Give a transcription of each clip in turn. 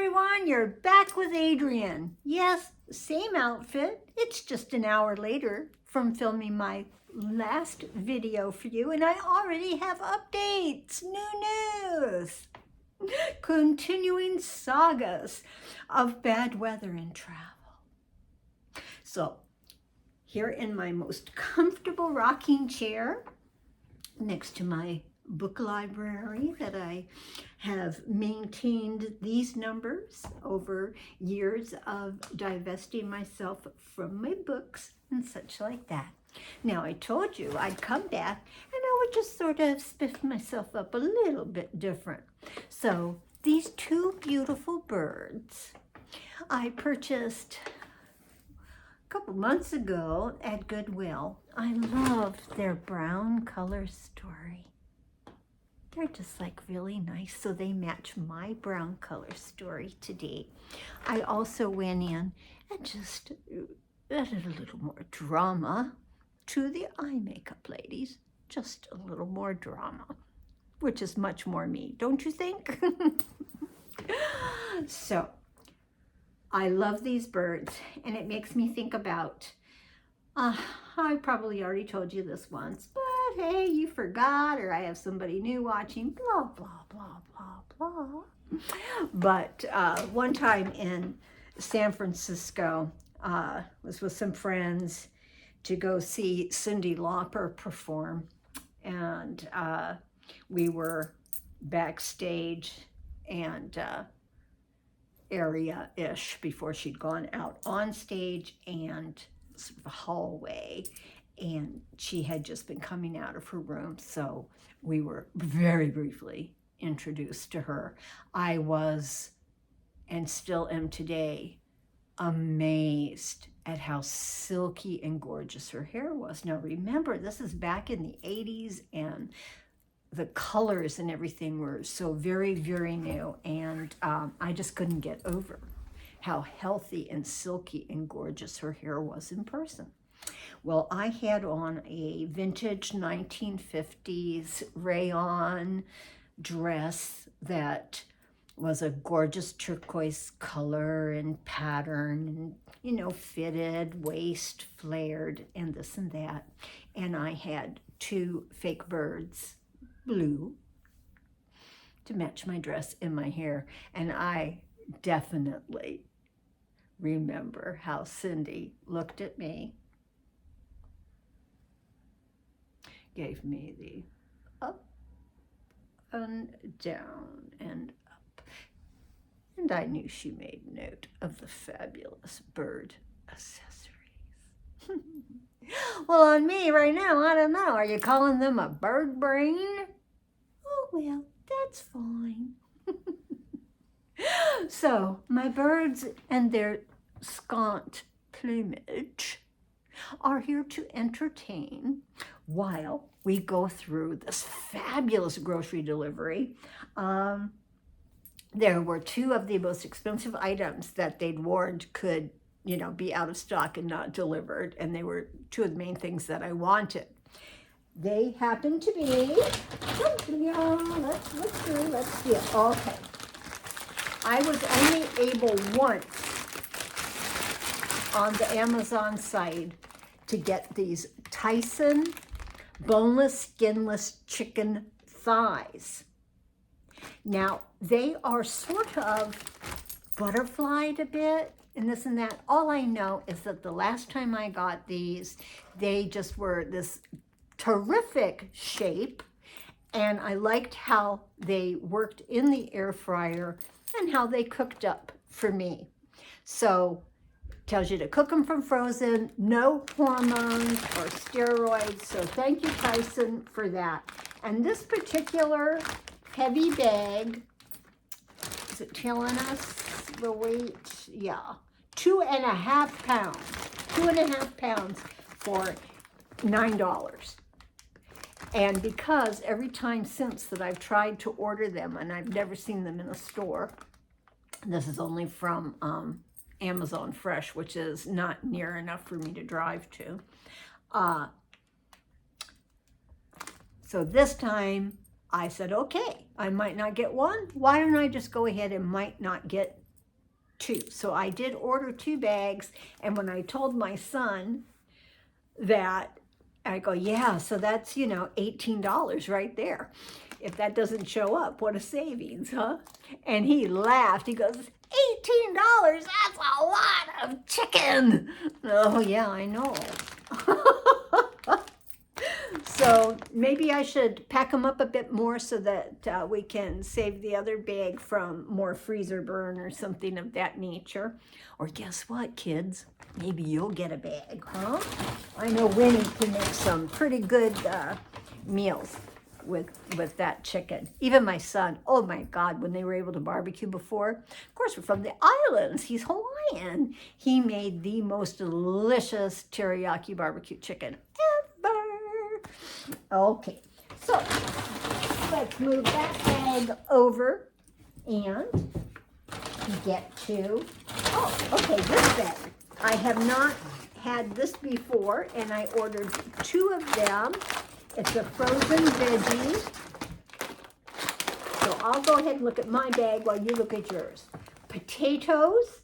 everyone, you're back with Adrienne. Yes, same outfit. It's just an hour later from filming my last video for you, and I already have updates, new news, continuing sagas of bad weather and travel. So, here in my most comfortable rocking chair, next to my book library that I have maintained these numbers over years of divesting myself from my books and such like that. Now, I told you I'd come back and I would just sort of spiff myself up a little bit different. So these two beautiful birds I purchased a couple months ago at Goodwill. I love their brown color story. They're just like really nice, so they match my brown color story today. I also went in and just added a little more drama to the eye makeup, ladies. Just a little more drama, which is much more me, don't you think? So, I love these birds, and it makes me think about, I probably already told you this once, but hey, you forgot, or I have somebody new watching, blah, blah, blah, blah, blah. But one time in San Francisco, was with some friends to go see Cyndi Lauper perform, and we were backstage and area-ish before she'd gone out on stage, and sort of a hallway, and she had just been coming out of her room, so we were very briefly introduced to her. I was, and still am today, amazed at how silky and gorgeous her hair was. Now remember, this is back in the 80s, and the colors and everything were so very, very new, and I just couldn't get over how healthy and silky and gorgeous her hair was in person. Well, I had on a vintage 1950s rayon dress that was a gorgeous turquoise color and pattern, and, you know, fitted, waist flared, and this and that. And I had two fake birds, blue, to match my dress and my hair. And I definitely remember how Cyndi looked at me, gave me the up and down and up, and I knew she made note of the fabulous bird accessories. Well, on me right now, I don't know, are you calling them a bird brain? Oh, well, that's fine. So, my birds and their scant plumage are here to entertain while we go through this fabulous grocery delivery. There were two of the most expensive items that they'd warned could, you know, be out of stock and not delivered, and they were two of the main things that I wanted. They happen to be, let's look through, let's see it. Okay. I was only able once on the Amazon site to get these Tyson boneless, skinless chicken thighs. Now, they are sort of butterflied a bit and this and that. All I know is that the last time I got these, they just were this terrific shape, and I liked how they worked in the air fryer and how they cooked up for me. So, tells you to cook them from frozen, no hormones or steroids. So thank you, Tyson, for that. And this particular heavy bag, is it telling us the weight? Yeah, 2.5 pounds. 2.5 pounds for $9. And because every time since that I've tried to order them and I've never seen them in a store, this is only from Amazon Fresh, which is not near enough for me to drive to. So this time I said, okay, I might not get one. Why don't I just go ahead and might not get 2. So I did order 2 bags, and when I told my son that, I go, yeah, so that's, you know, $18 right there. If that doesn't show up, what a savings, huh? And he laughed. He goes, $18, that's a lot of chicken. Oh, yeah, I know. So maybe I should pack them up a bit more so that we can save the other bag from more freezer burn or something of that nature. Or guess what, kids? Maybe you'll get a bag, huh? I know Winnie can make some pretty good meals with that chicken. Even my son, oh my God, when they were able to barbecue before, of course, we're from the islands. He's Hawaiian. He made the most delicious teriyaki barbecue chicken ever. Okay, so let's move that bag over and get to, oh, okay, this bag. I have not had this before, and I ordered 2 of them. It's a frozen veggie. So I'll go ahead and look at my bag while you look at yours. Potatoes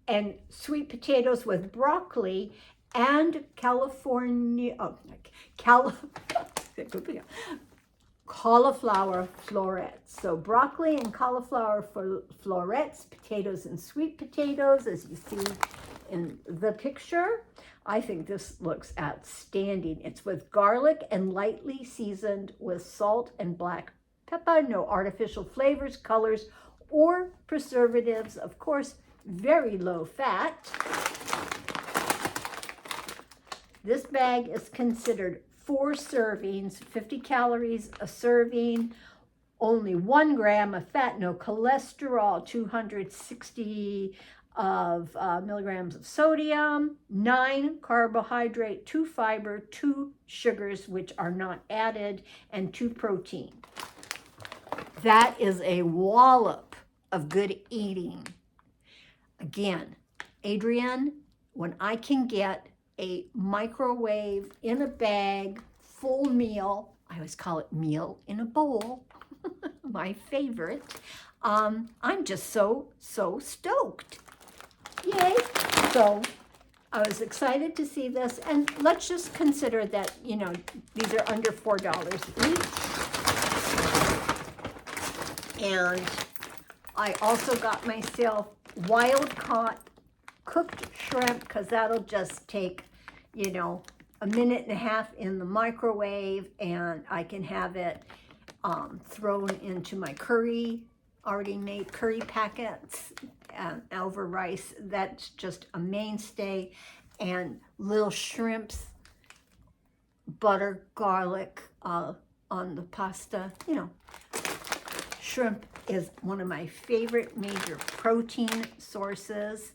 and sweet potatoes with broccoli and cauliflower florets. So broccoli and cauliflower florets, potatoes and sweet potatoes, as you see in the picture. I think this looks outstanding. It's with garlic and lightly seasoned with salt and black pepper. No artificial flavors, colors, or preservatives. Of course, very low fat. This bag is considered 4 servings, 50 calories a serving, only 1 gram of fat, no cholesterol, 260 milligrams of sodium, 9 carbohydrate, 2 fiber, 2 sugars, which are not added, and 2 protein. That is a wallop of good eating. Again, Adrienne, when I can get a microwave in a bag, full meal, I always call it meal in a bowl, my favorite, I'm just so stoked. Yay. So I was excited to see this, and let's just consider that, you know, these are under $4 each. And I also got myself wild-caught cooked shrimp, because that'll just take, you know, a minute and a half in the microwave, and I can have it thrown into my curry, already made curry packets over rice. That's just a mainstay. And little shrimps, butter, garlic on the pasta. You know, shrimp is one of my favorite major protein sources,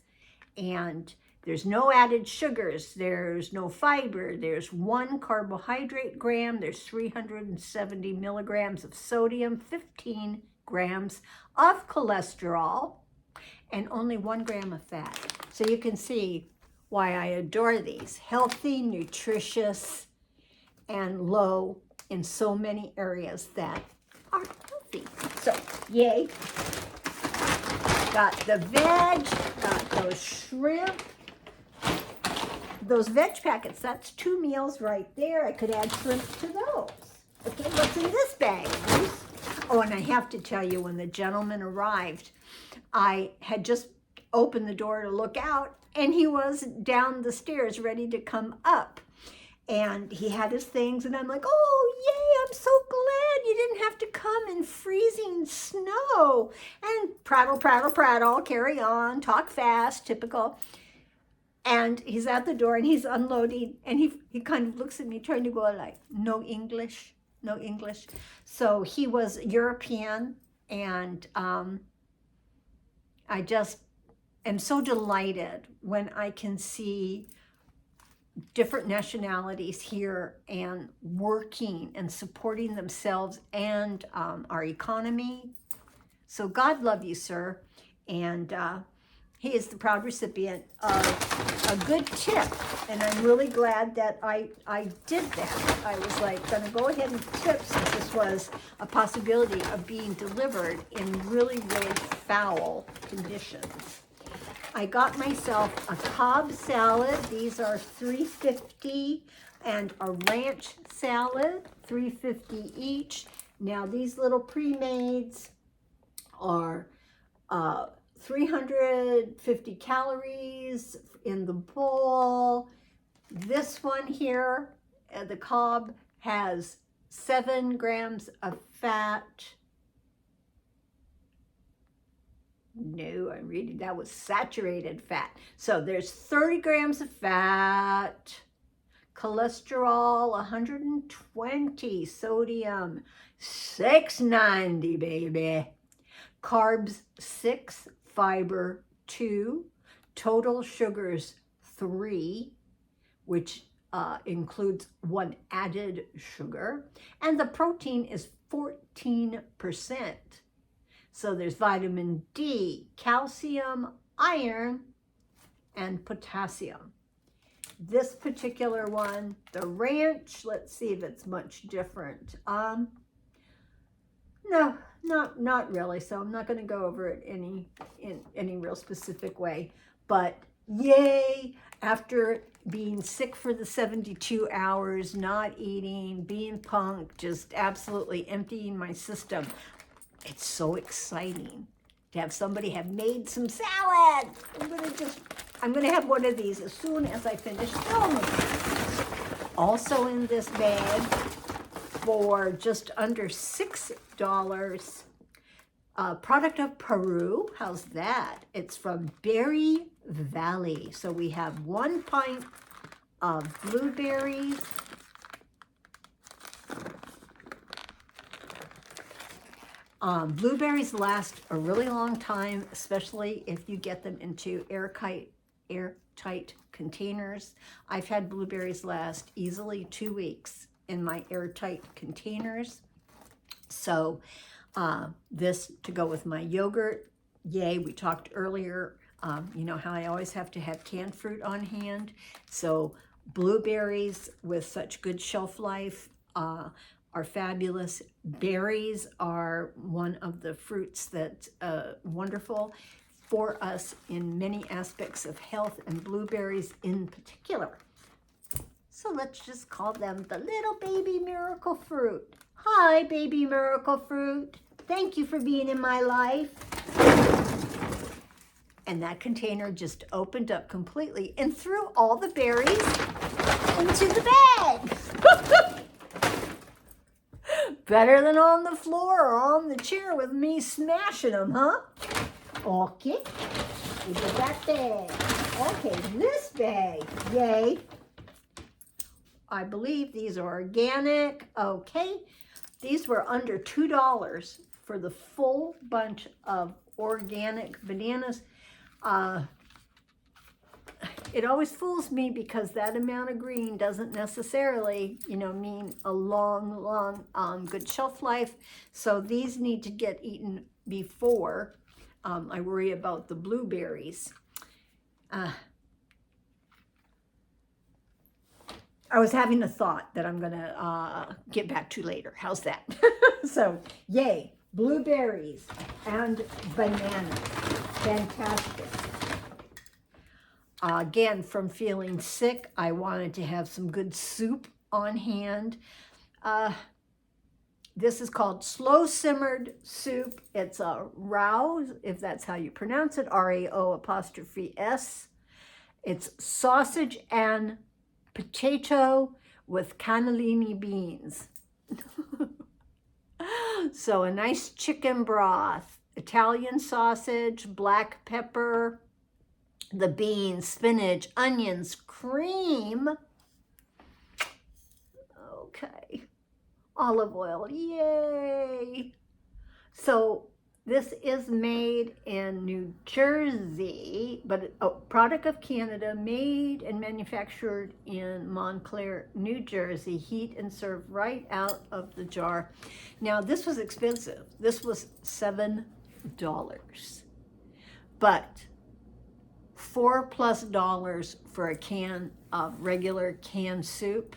and there's no added sugars, there's no fiber, there's 1 carbohydrate gram, there's 370 milligrams of sodium, 15 grams of cholesterol, and only 1 gram of fat. So you can see why I adore these. Healthy, nutritious, and low in so many areas that are healthy. So, yay. Got the veg, got those shrimp. Those veg packets, that's 2 meals right there. I could add shrimp to those. Okay, what's in this bag, Bruce? Oh, and I have to tell you, when the gentleman arrived, I had just opened the door to look out, and he was down the stairs ready to come up. And he had his things, and I'm like, oh, yay, I'm so glad you didn't have to come in freezing snow. And prattle, prattle, prattle, carry on, talk fast, typical. And he's at the door, and he's unloading, and he kind of looks at me trying to go like, no English. So he was European, and I just am so delighted when I can see different nationalities here and working and supporting themselves and our economy. So God love you, sir. And he is the proud recipient of a good tip, and I'm really glad that I did that. I was like, gonna go ahead and tip, since this was a possibility of being delivered in really, really foul conditions. I got myself a Cobb salad. These are $3.50, and a ranch salad, $3.50 each. Now these little pre-mades are 350 calories in the bowl. This one here, the Cobb, has 7 grams of fat. No, I'm reading, that was saturated fat. So there's 30 grams of fat, cholesterol 120, sodium 690, baby. Carbs 6, fiber 2, total sugars 3, which includes 1 added sugar, and the protein is 14%. So there's vitamin D, calcium, iron, and potassium. This particular one, the ranch, let's see if it's much different. No, not really. So I'm not going to go over it in any real specific way. But yay, after being sick for the 72 hours, not eating, being punk, just absolutely emptying my system. It's so exciting to have somebody have made some salad. I'm gonna have one of these as soon as I finish filming. Also in this bag for just under $6, product of Peru. How's that? It's from Berry Valley. So we have 1 pint of blueberries. Blueberries last a really long time, especially if you get them into airtight containers. I've had blueberries last easily 2 weeks in my airtight containers. So this to go with my yogurt. Yay, we talked earlier, you know how I always have to have canned fruit on hand. So blueberries with such good shelf life are fabulous. Berries are one of the fruits that's wonderful for us in many aspects of health, and blueberries in particular. So let's just call them the little baby miracle fruit. Hi, baby miracle fruit. Thank you for being in my life. And that container just opened up completely and threw all the berries into the bag. Better than on the floor or on the chair with me smashing them, huh? Okay, we get that bag. Okay, this bag, yay. I believe these are organic. Okay, these were under $2 for the full bunch of organic bananas. It always fools me because that amount of green doesn't necessarily, mean a long, good shelf life. So these need to get eaten before I worry about the blueberries. I was having a thought that I'm gonna get back to later. How's that? So, yay, blueberries and bananas. Fantastic. Again, from feeling sick, I wanted to have some good soup on hand. This is called slow simmered soup. It's a rao, if that's how you pronounce it, RAO''S. It's sausage and potato with cannellini beans. So a nice chicken broth, Italian sausage, black pepper, the beans, spinach, onions, cream. Okay. Olive oil, yay. So this is made in New Jersey, but a product of Canada, made and manufactured in Montclair, New Jersey. Heat and serve right out of the jar. Now this was expensive. This was $7, but $4+ for a can of regular canned soup,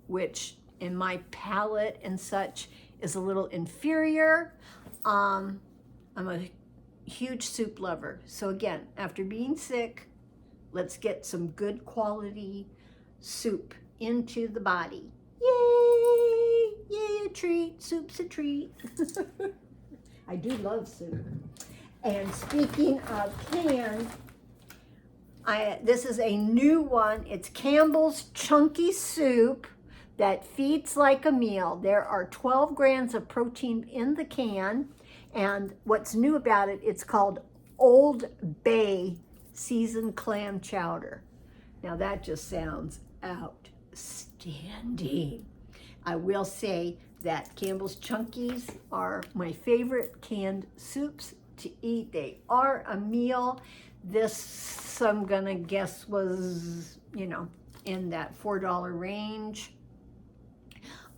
which in my palate and such is a little inferior. I'm a huge soup lover. So again, after being sick, let's get some good quality soup into the body. Yay! Yay, a treat. Soup's a treat. I do love soup. And speaking of canned, this is a new one. It's Campbell's Chunky Soup that feeds like a meal. There are 12 grams of protein in the can. And what's new about it, it's called Old Bay Seasoned Clam Chowder. Now that just sounds outstanding. I will say that Campbell's Chunkies are my favorite canned soups to eat. They are a meal. This, I'm gonna guess, was, in that $4 range.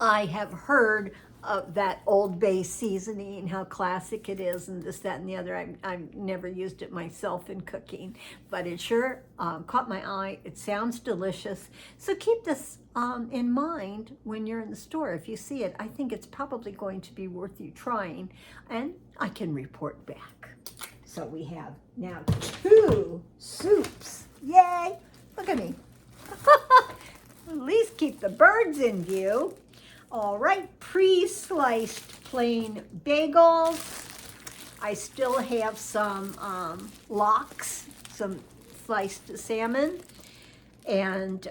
I have heard of that Old Bay seasoning, how classic it is, and this, that, and the other. I've never used it myself in cooking, but it sure caught my eye. It sounds delicious. So keep this in mind when you're in the store. If you see it, I think it's probably going to be worth you trying, and I can report back. So we have now 2 soups. Yay! Look at me. At least keep the birds in view. All right, pre-sliced plain bagels. I still have some lox, some sliced salmon. And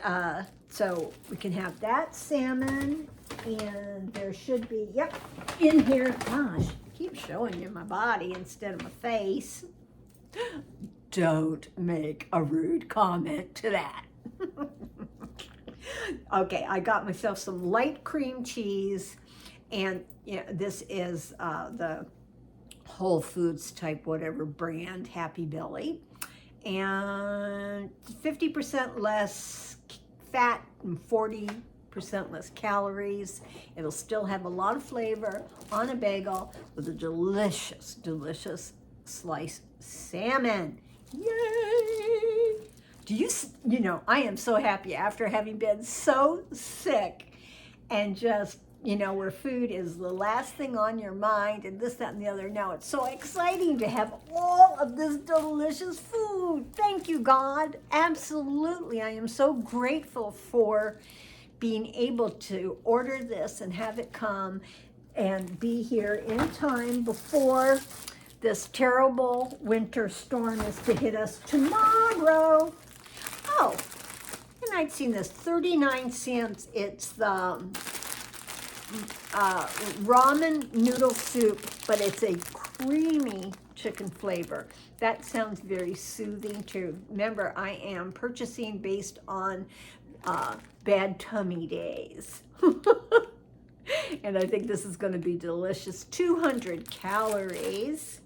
so we can have that salmon. And there should be, yep, in here. Gosh, I keep showing you my body instead of my face. Don't make a rude comment to that. Okay, I got myself some light cream cheese, and this is the Whole Foods type whatever brand, Happy Belly, and 50% less fat and 40% less calories. It'll still have a lot of flavor on a bagel with a delicious, delicious sliced salmon. Yay! I am so happy after having been so sick and just, where food is the last thing on your mind and this, that, and the other. Now it's so exciting to have all of this delicious food. Thank you, God. Absolutely. I am so grateful for being able to order this and have it come and be here in time before this terrible winter storm is to hit us tomorrow. Oh, and I'd seen this, 39 cents. It's the ramen noodle soup, but it's a creamy chicken flavor. That sounds very soothing too. Remember, I am purchasing based on bad tummy days. And I think this is going to be delicious. 200 calories.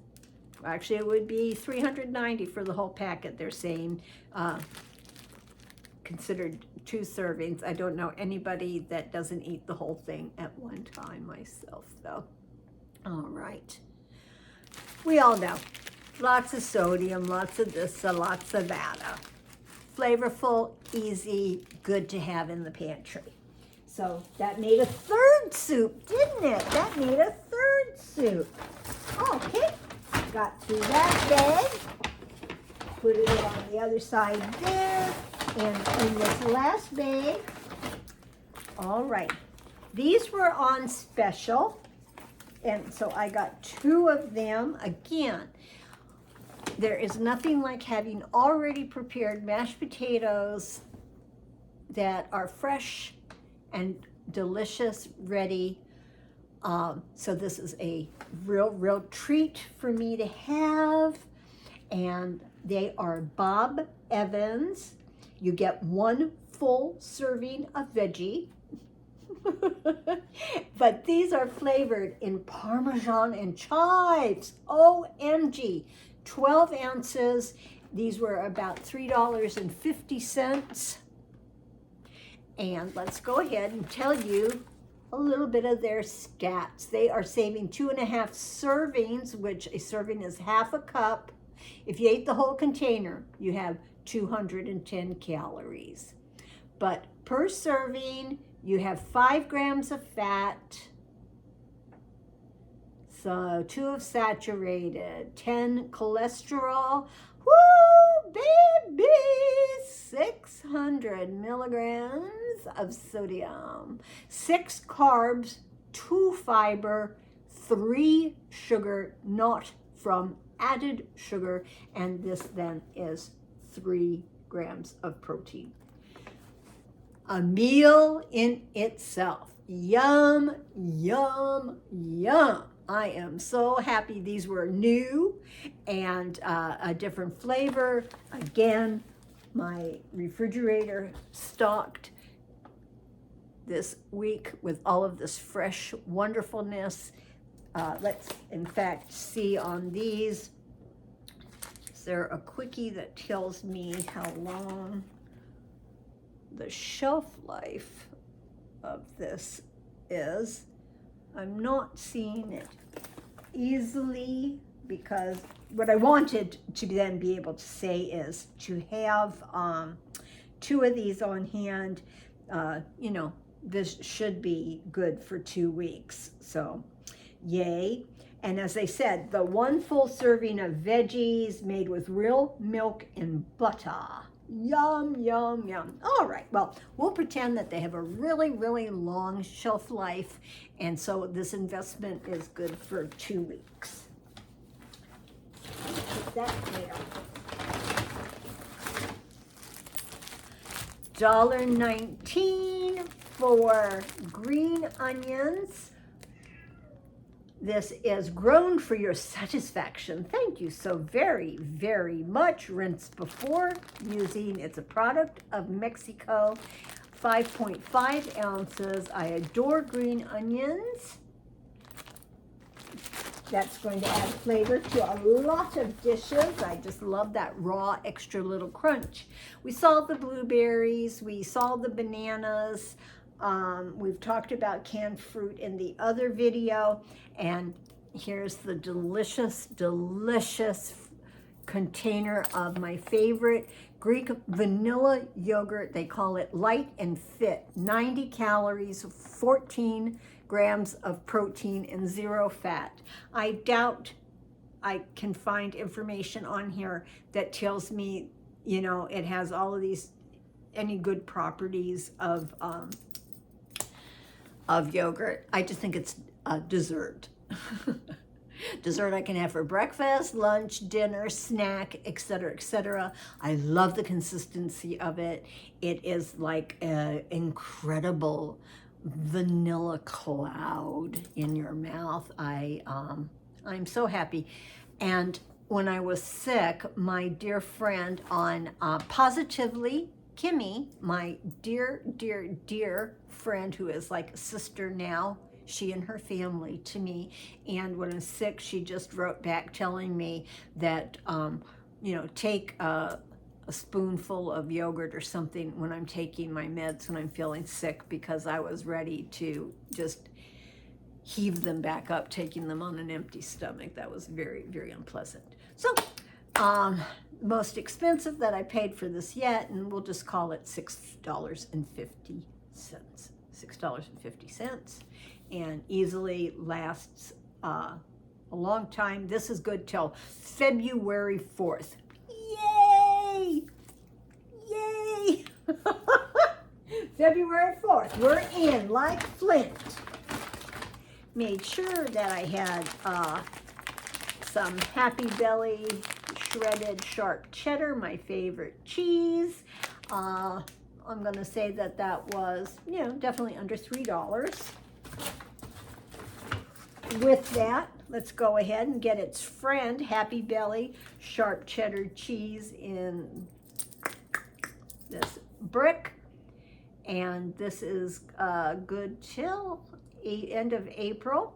Actually, it would be 390 for the whole packet. They're saying considered 2 servings. I don't know anybody that doesn't eat the whole thing at one time myself, though. All right. We all know. Lots of sodium, lots of this, lots of that. Flavorful, easy, good to have in the pantry. So that made a 3rd soup, didn't it? That made a 3rd soup. Okay. Got through that bag. Put it on the other side there. And in this last bag, all right, these were on special, and so I got 2 of them. Again, there is nothing like having already prepared mashed potatoes that are fresh and delicious, ready. So this is a real treat for me to have, and they are Bob Evans. You get 1 full serving of veggie, but these are flavored in parmesan and chives. OMG, 12 ounces. These were about $3.50. And let's go ahead and tell you a little bit of their stats. They are saving 2.5 servings, which a serving is half a cup. If you ate the whole container, you have 210 calories. But per serving, you have 5 grams of fat, So 2 of saturated, 10 cholesterol. Woo, baby! 600 milligrams of sodium, 6 carbs, 2 fiber, 3 sugar, not from added sugar, and this then is 3 grams of protein. A meal in itself. Yum, yum, yum. I am so happy these were new and a different flavor. Again, my refrigerator stocked this week with all of this fresh wonderfulness. Let's in fact see on these. Is there a quickie that tells me how long the shelf life of this is? I'm not seeing it easily, because what I wanted to then be able to say is to have 2 of these on hand. You know, this should be good for 2 weeks, so yay. And as I said, the 1 full serving of veggies made with real milk and butter. Yum, yum, yum. All right, well, we'll pretend that they have a really, really long shelf life, and so this investment is good for 2 weeks. Put that there. $1.19 for green onions. This is grown for your satisfaction. Thank you so very, very much. Rinse before using. It's a product of Mexico. 5.5 ounces. I adore green onions. That's going to add flavor to a lot of dishes. I just love that raw, extra little crunch. We saw the blueberries. We saw the bananas. We've talked about canned fruit in the other video, and here's the delicious, delicious container of my favorite Greek vanilla yogurt. They call it Light and Fit. 90 calories, 14 grams of protein, and 0 fat. I doubt I can find information on here that tells me, you know, it has all of these, any good properties of yogurt. I just think it's a dessert. Dessert I can have for breakfast, lunch, dinner, snack, etc., etc. I love the consistency of it. It is like an incredible vanilla cloud in your mouth. I'm so happy. And when I was sick, my dear friend on Positively, Kimmy, my dear, dear, dear friend who is like a sister now, she and her family to me, and when I'm sick, she just wrote back telling me that, you know, take a spoonful of yogurt or something when I'm taking my meds when I'm feeling sick, because I was ready to just heave them back up, taking them on an empty stomach. That was very, very unpleasant. So, most expensive that I paid for this yet, and we'll just call it $6.50. $6.50, and easily lasts a long time. This is good till February 4th. Yay! Yay! February 4th, we're in like Flint. Made sure that I had some Happy Belly shredded sharp cheddar, my favorite cheese. I'm going to say that that was, you know, definitely under $3. With that, let's go ahead and get its friend, Happy Belly sharp cheddar cheese, in this brick. And this is good till end of April.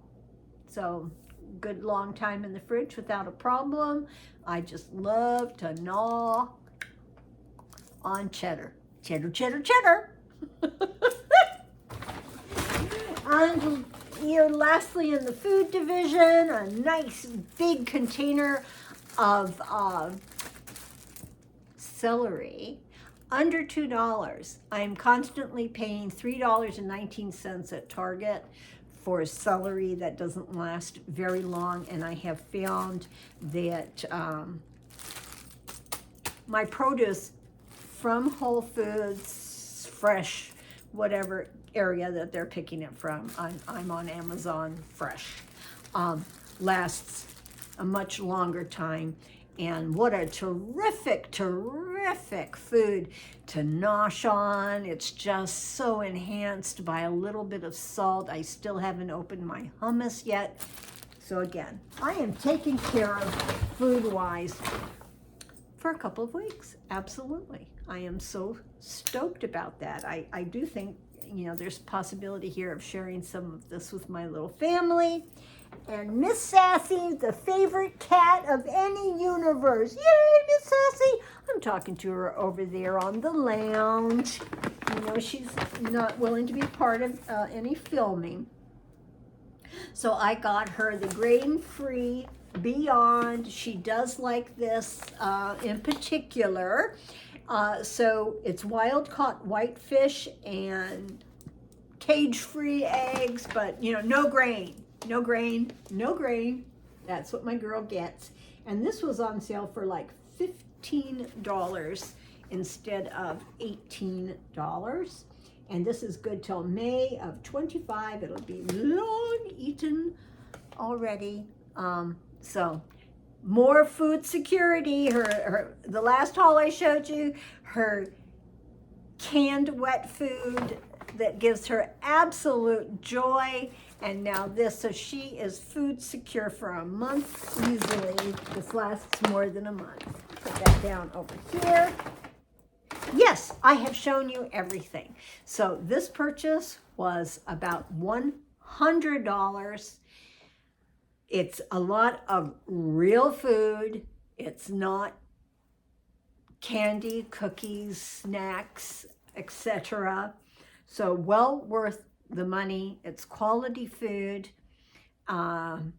So good long time in the fridge without a problem. I just love to gnaw on cheddar. Cheddar, cheddar, cheddar. And here, lastly, in the food division, a nice big container of celery, under $2. I'm constantly paying $3.19 at Target for celery that doesn't last very long, and I have found that my produce from Whole Foods, fresh, whatever area that they're picking it from, I'm on Amazon Fresh, lasts a much longer time. And what a terrific, terrific food to nosh on. It's just so enhanced by a little bit of salt. I still haven't opened my hummus yet. So again, I am taking care of food-wise for a couple of weeks. Absolutely. I am so stoked about that. I do think, you know, there's possibility here of sharing some of this with my little family. And Miss Sassy, the favorite cat of any universe. Yay, Miss Sassy! I'm talking to her over there on the lounge. You know, she's not willing to be part of any filming. So I got her the grain-free Beyond. She does like this in particular. So it's wild-caught whitefish and cage-free eggs, but, you know, no grain. No grain, no grain. That's what my girl gets. And this was on sale for like $15 instead of $18. And this is good till May of 25. It'll be long eaten already. So more food security. The last haul I showed you, her canned wet food that gives her absolute joy. And now this, so she is food secure for a month easily. This lasts more than a month. Put that down over here. Yes, I have shown you everything. So this purchase was about $100. It's a lot of real food. It's not candy, cookies, snacks, etc. So well worth the money. It's quality food, and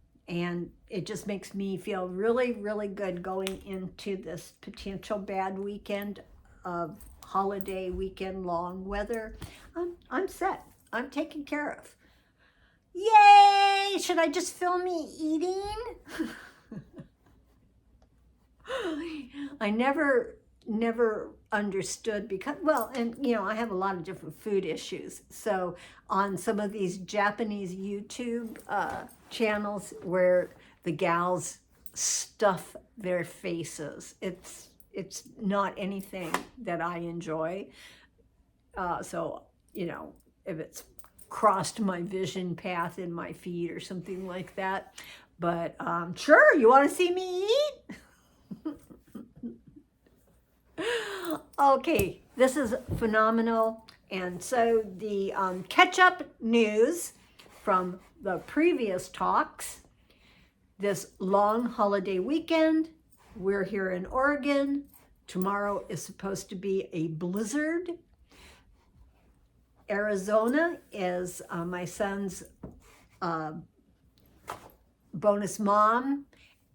it just makes me feel really, really good going into this potential bad weekend of holiday weekend long weather. I'm set. I'm taken care of. Yay! Should I just film me eating? I never understood because, well, and you know, I have a lot of different food issues. So on some of these Japanese YouTube channels where the gals stuff their faces, it's not anything that I enjoy. So, you know, if it's crossed my vision path in my feed or something like that. But sure, you want to see me eat? Okay, this is phenomenal. And so the catch-up news from the previous talks, this long holiday weekend, we're here in Oregon. Tomorrow is supposed to be a blizzard. Arizona is my son's bonus mom,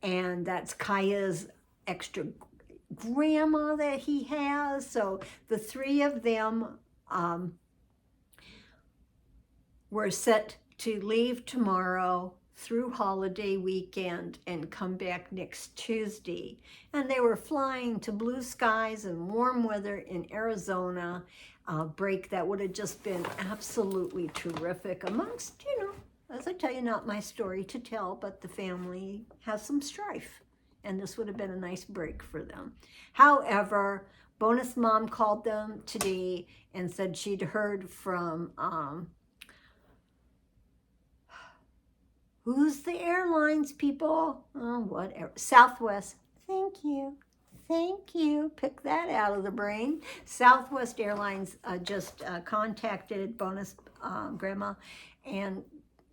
and that's Kaya's extra grandma that he has. So the three of them were set to leave tomorrow through holiday weekend and come back next Tuesday. And they were flying to blue skies and warm weather in Arizona, a break that would have just been absolutely terrific amongst, you know, as I tell you, not my story to tell, but the family has some strife. And this would have been a nice break for them. However, bonus mom called them today and said she'd heard from, who's the airlines people? Oh, whatever. Southwest. Thank you. Thank you. Pick that out of the brain. Southwest Airlines just contacted bonus grandma and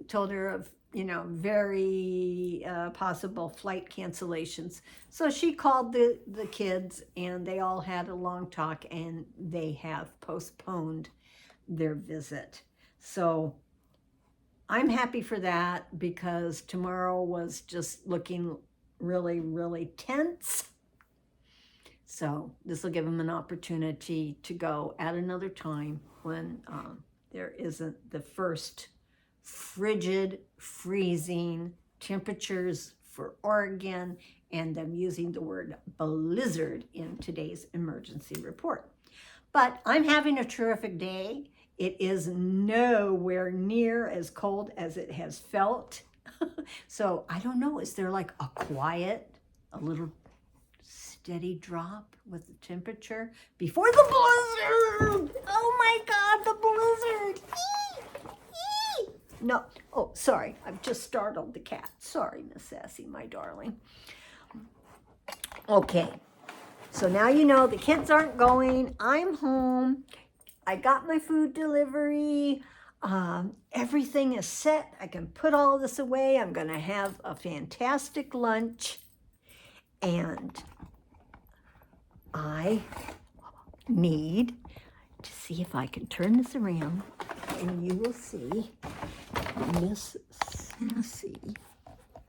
told her of, you know, very possible flight cancellations. So she called the kids and they all had a long talk and they have postponed their visit. So I'm happy for that because tomorrow was just looking really, really tense. So this will give them an opportunity to go at another time when there isn't the first frigid, freezing temperatures for Oregon, and I'm using the word blizzard in today's emergency report. But I'm having a terrific day. It is nowhere near as cold as it has felt. So I don't know, is there like a quiet, a little steady drop with the temperature before the blizzard? Oh my God, the blizzard. No, oh, sorry, I've just startled the cat. Sorry, Miss Sassy, my darling. Okay, so now you know the kids aren't going. I'm home. I got my food delivery. Everything is set. I can put all this away. I'm going to have a fantastic lunch. And I need to see if I can turn this around, and you will see Miss Sassy